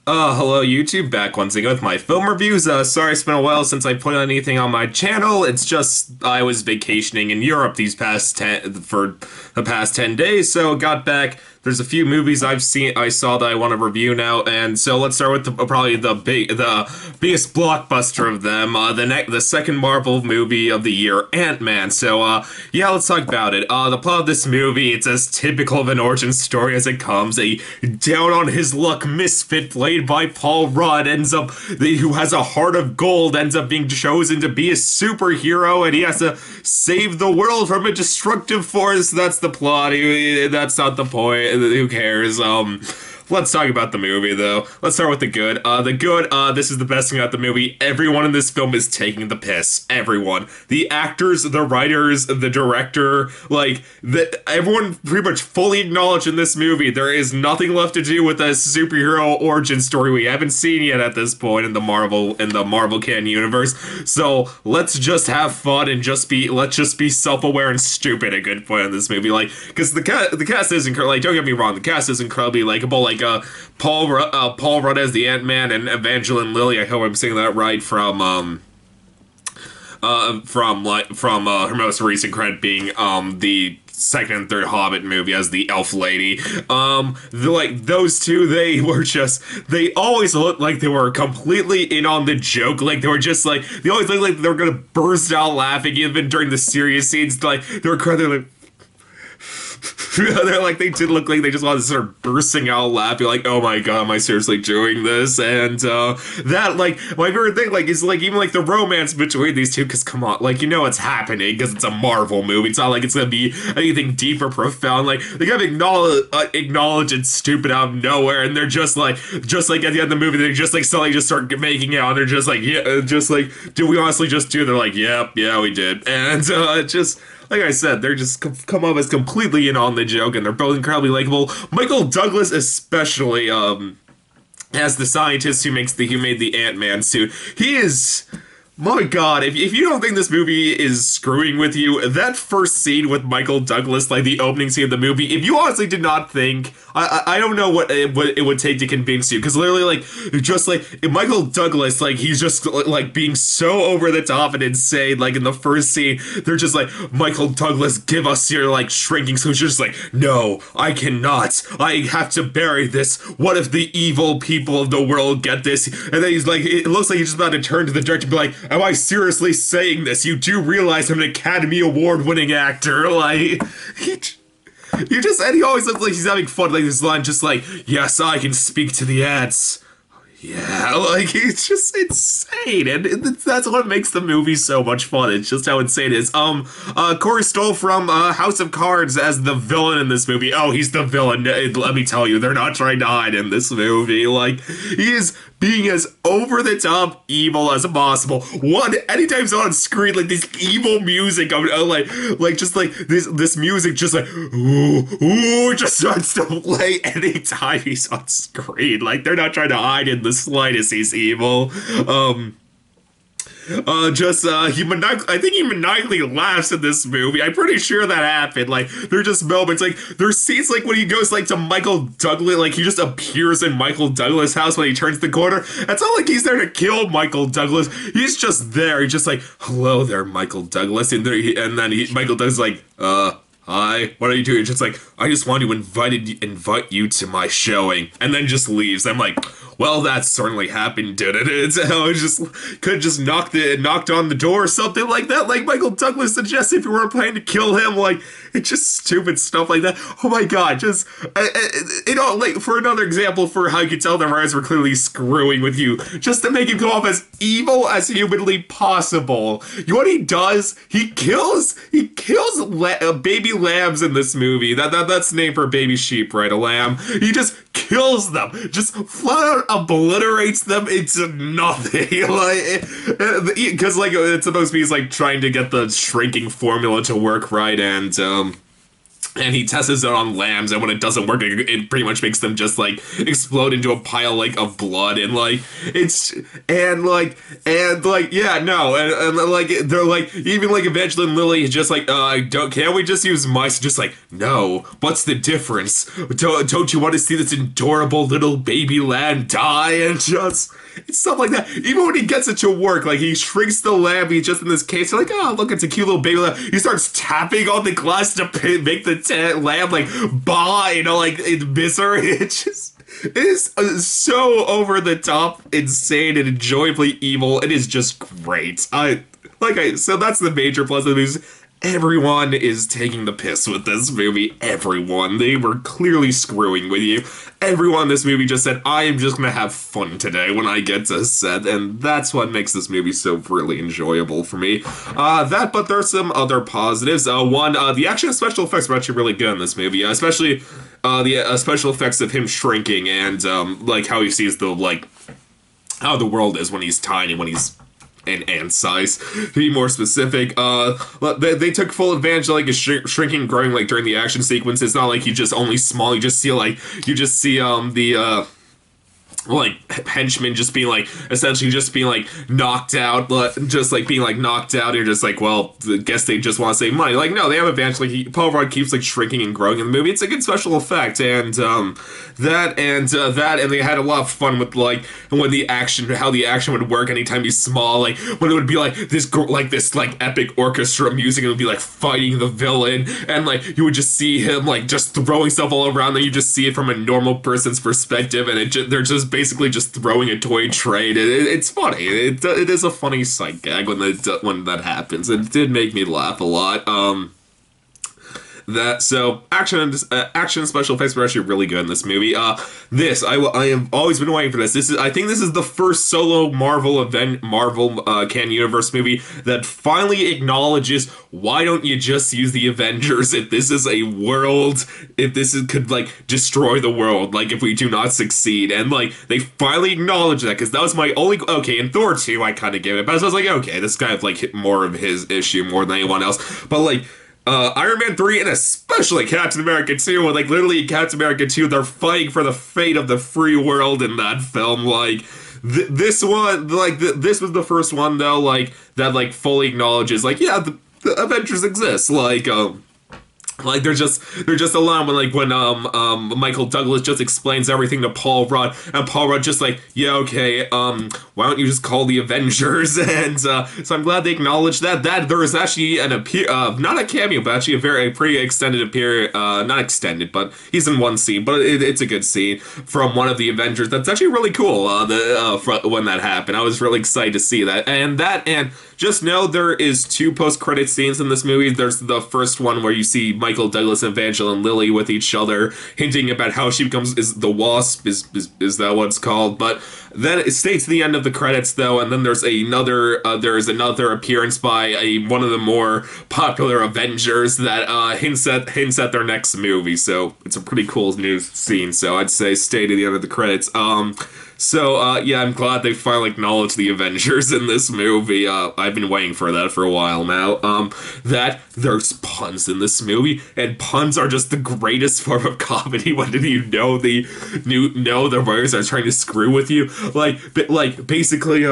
Hello YouTube, back once again with my film reviews. Sorry it's been a while since I put anything on my channel. It's just I was vacationing in Europe for the past 10 days, so got back. There's a few movies I saw that I want to review now, and so let's start with probably the biggest blockbuster of them, the second Marvel movie of the year, Ant-Man. Yeah, let's talk about it. The plot of this movie, it's as typical of an origin story as it comes. A down on his luck misfit played by Paul Rudd who has a heart of gold, ends up being chosen to be a superhero, and he has to save the world from a destructive force. That's the plot. That's not the point. Who cares? Let's talk about the movie, though. Let's start with the good. This is the best thing about the movie. Everyone in this film is taking the piss. Everyone. The actors, the writers, the director, everyone pretty much fully acknowledged in this movie there is nothing left to do with a superhero origin story we haven't seen yet at this point in the Marvel canon universe. So let's just have fun and let's just be self-aware and stupid at good point in this movie. Because the cast is incredible. Don't get me wrong, the cast is incredibly likable. Paul Rudd as the Ant-Man and Evangeline Lilly. I hope I'm saying that right. Her most recent credit being the second and third Hobbit movie as the Elf Lady. Those two, they always looked like they were completely in on the joke. They always looked like they were gonna burst out laughing even during the serious scenes. They were kind they did look like they just wanted to start bursting out laughing, oh my god, am I seriously doing this? And my favorite thing, is even the romance between these two, because come on, it's happening because it's a Marvel movie. It's not like it's gonna be anything deep or profound. They kind of acknowledge it's stupid out of nowhere, and they're just like at the end of the movie, they just suddenly just start making out, and they're just do we honestly just do? They're like, yep, yeah, we did, and just. Like I said, they're just come up as completely in on the joke, and they're both incredibly likable. Michael Douglas, especially, as the scientist who made the Ant-Man suit, he is. My god, if you don't think this movie is screwing with you, that first scene with Michael Douglas, the opening scene of the movie, if you honestly did not think, I don't know what it would take to convince you, because literally, Michael Douglas, he's just, being so over the top and insane, in the first scene, they're just Michael Douglas, give us your, shrinking suit. You're just no, I cannot, I have to bury this, what if the evil people of the world get this? And then he's it looks like he's just about to turn to the director and be am I seriously saying this? You do realize I'm an Academy Award winning actor. And he always looks like he's having fun. This line just yes, I can speak to the ants. Yeah, it's just insane, and that's what makes the movie so much fun. It's just how insane it is. Corey Stoll from House of Cards as the villain in this movie. Oh, he's the villain. Let me tell you, they're not trying to hide in this movie. He is being as over the top evil as possible. Anytime he's on screen, this evil music, this music, just ooh, just starts to play anytime he's on screen. They're not trying to hide in the slightest he's evil. I think he maniacally laughs in this movie. I'm pretty sure that happened. There are just moments, there's scenes when he goes, to Michael Douglas, he just appears in Michael Douglas' house when he turns the corner. It's not like he's there to kill Michael Douglas. He's just there. He's just hello there, Michael Douglas. And then Michael Douglas hi, what are you doing? It's just I just wanted to invite you to my showing, and then just leaves. I'm well, that certainly happened, didn't it? I just could just knocked on the door or something like that. Michael Douglas suggested if you weren't planning to kill him, it's just stupid stuff like that. Oh my god, just for another example for how you can tell the writers were clearly screwing with you, just to make him come off as evil as humanly possible. What he does, he kills baby lambs in this movie. That's the name for a baby sheep, right? A lamb. He just kills them, just flat out obliterates them into nothing. Because it's supposed to be trying to get the shrinking formula to work right, and and he tests it on lambs, and when it doesn't work, it pretty much makes them just like explode into a pile like of blood, and like it's and like yeah, no, and like they're like, even like Evangeline Lilly is just like, don't, can't we just use mice? Just like, no, what's the difference? Don't you want to see this adorable little baby lamb die? And just, it's stuff like that. Even when he gets it to work, like he shrinks the lamb, he's just in this case, you're like, oh, look, it's a cute little baby lamb. He starts tapping on the glass to make the lamb like bah, you know, like it's misery. It is so over the top, insane, and enjoyably evil. It is just great. So that's the major plus of the movie. Everyone is taking the piss with this movie. Everyone. They were clearly screwing with you. Everyone in this movie just said, I am just going to have fun today when I get to set. And that's what makes this movie so really enjoyable for me. But there's some other positives. One, the action and special effects were actually really good in this movie. Especially the special effects of him shrinking and like how he sees the, like, how the world is when he's tiny, when he's and size, to be more specific. They took full advantage of like his shrinking, growing like during the action sequence. It's not like you just only small. You just see the like henchmen just being like, essentially just being like knocked out, just like being like knocked out. You're just like, well, I guess they just want to save money. Like, no, they have advantage. Like Paul Rudd keeps like shrinking and growing in the movie. It's a good special effect, and that and they had a lot of fun with like when the action, how the action would work anytime he's small. Like when it would be like this epic orchestra music, it would be like fighting the villain, and like you would just see him like just throwing stuff all around. Then you just see it from a normal person's perspective, and they're just basically just throwing a toy train. It's funny. It is a funny sight gag when that happens. It did make me laugh a lot. Action and special effects were actually really good in this movie. I have always been waiting for this. I think this is the first solo Marvel Canon Universe movie that finally acknowledges, why don't you just use the Avengers if this is could like destroy the world, like if we do not succeed. And like they finally acknowledge that, because that was my only, okay, in Thor 2 I kind of gave it, but I was like, okay, this guy like hit more of his issue more than anyone else. But like Iron Man 3 and especially Captain America 2, when like literally in Captain America 2 they're fighting for the fate of the free world in that film. Like this one, like this was the first one though, like that like fully acknowledges like, yeah, the Avengers exist. Like they're just allowed when Michael Douglas just explains everything to Paul Rudd, and Paul Rudd just like, yeah, okay, why don't you just call the Avengers? And so I'm glad they acknowledged that there is actually not a cameo, but actually a pretty extended not extended, but he's in one scene, but it's a good scene from one of the Avengers. That's actually really cool. When that happened, I was really excited to see that, and just know there is 2 post-credit scenes in this movie. There's the first one where you see Michael Douglas and Evangeline Lilly with each other, hinting about how she is the Wasp, is that what it's called? But then it stays to the end of the credits though, and then there's another appearance by one of the more popular Avengers that hints at their next movie. So it's a pretty cool new scene. So I'd say stay to the end of the credits. Yeah, I'm glad they finally acknowledged the Avengers in this movie. I've been waiting for that for a while now. That there's puns in this movie, and puns are just the greatest form of comedy. When did you know the writers are trying to screw with you? Basically,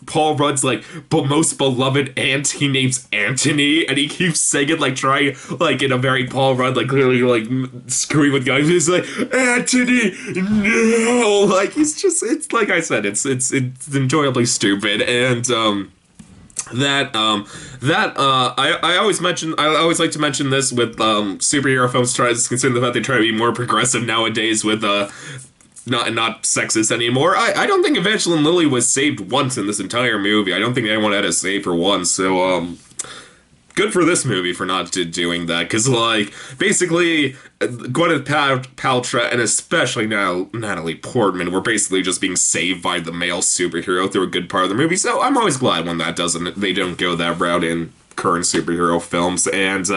Paul Rudd's like, but most beloved aunt, he names Antony, and he keeps saying it like trying, like in a very Paul Rudd, like clearly like screwing with guys. He's like, Antony, no, like it's like I said, it's enjoyably stupid. And I always like to mention this with superhero films, considering the fact they try to be more progressive nowadays with not sexist anymore. I don't think Evangeline Lilly was saved once in this entire movie. I don't think anyone had to save her once. So good for this movie for not doing that, because like basically Gwyneth Paltrow and especially now Natalie Portman were basically just being saved by the male superhero through a good part of the movie. So I'm always glad when they don't go that route in current superhero films. And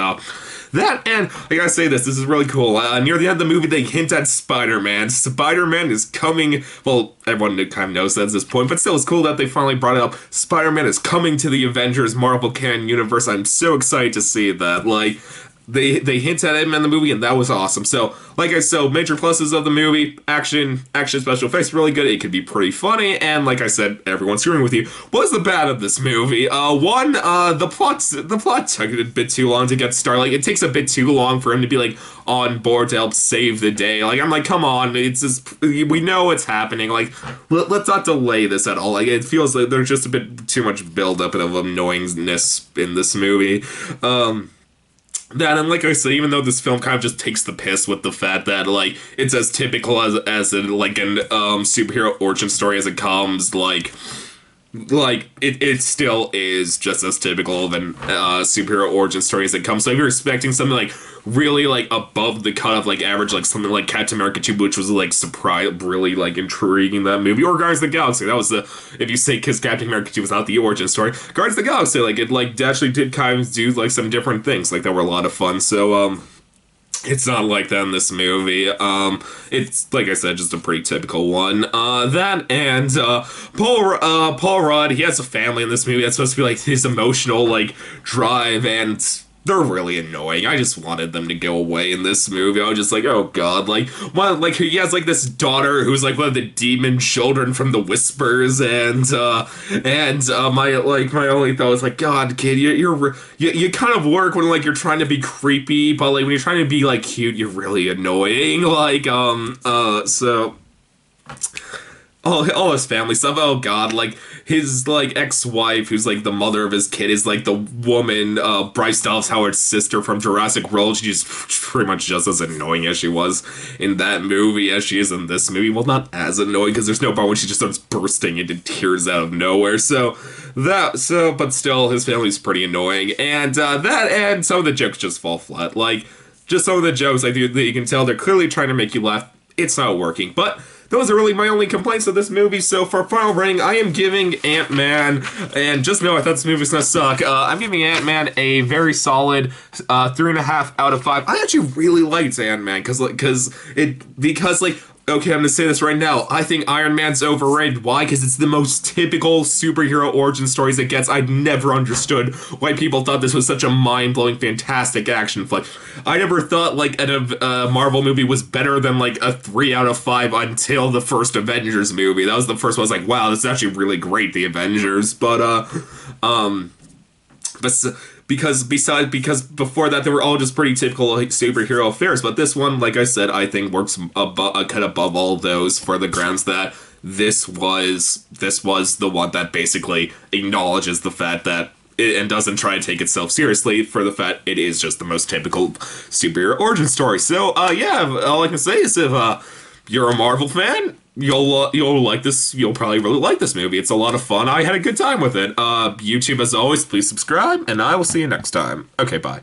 and I gotta say this is really cool. Near the end of the movie, they hint at Spider-Man. Spider-Man is coming. Well, everyone kind of knows that at this point, but still, it's cool that they finally brought it up. Spider-Man is coming to the Avengers Marvel Canon Universe. I'm so excited to see that. Like, they hint at him in the movie, and that was awesome. So, like I said, major pluses of the movie: action, special effects, really good. It could be pretty funny, and like I said, everyone's screwing with you. What was the bad of this movie? One, the plot took a bit too long to get started. Like, it takes a bit too long for him to be like on board to help save the day. Like, I'm like, come on, it's just, we know what's happening. Like, let's not delay this at all. Like, it feels like there's just a bit too much buildup of annoyingness in this movie. That, and like I said, even though this film kind of just takes the piss with the fact that like it's as typical as like an superhero origin story as it comes, like it still is just as typical of an superhero origin story as it comes. So if you're expecting something like really like above the cut of like average, like something like Captain America 2, which was like really like intriguing, that movie, or Guardians of the Galaxy, that was the, if you say, because Captain America 2 was not the origin story, Guardians of the Galaxy, like it like actually did kind of do like some different things like that were a lot of fun. So it's not like that in this movie. It's, like I said, just a pretty typical one. That and Paul Rudd, he has a family in this movie. That's supposed to be like his emotional like drive, and they're really annoying. I just wanted them to go away in this movie. I was just like, oh god, like one, like he has like this daughter who's like one of the demon children from the Whispers, and my only thought was like, God, kid, you kind of work when like you're trying to be creepy, but like when you're trying to be like cute, you're really annoying. Like so. All his family stuff. Oh god, like his like ex-wife, who's like the mother of his kid, is like the woman, Bryce Dallas Howard's sister from Jurassic World. She's pretty much just as annoying as she was in that movie as she is in this movie. Well, not as annoying, because there's no part when she just starts bursting into tears out of nowhere. But still, his family's pretty annoying, and that and some of the jokes just fall flat. Like just some of the jokes, like you can tell they're clearly trying to make you laugh. It's not working, but those are really my only complaints of this movie. So for final rating, I am giving Ant-Man, and just know I thought this movie was gonna suck. I'm giving Ant-Man a very solid 3.5 out of 5. I actually really liked Ant-Man because okay, I'm gonna say this right now. I think Iron Man's overrated. Why? Because it's the most typical superhero origin stories it gets. I'd never understood why people thought this was such a mind-blowing, fantastic action flick. I never thought like a Marvel movie was better than like a 3 out of 5 until the first Avengers movie. That was the first one. I was like, wow, this is actually really great, the Avengers. But because before that they were all just pretty typical like, superhero affairs, but this one, like I said, I think works cut above all of those for the grounds that this was the one that basically acknowledges the fact that and doesn't try to take itself seriously for the fact it is just the most typical superhero origin story. So yeah, all I can say is if you're a Marvel fan, you'll like this. You'll probably really like this movie. It's a lot of fun. I had a good time with it. YouTube, as always, please subscribe, and I will see you next time. Okay, bye.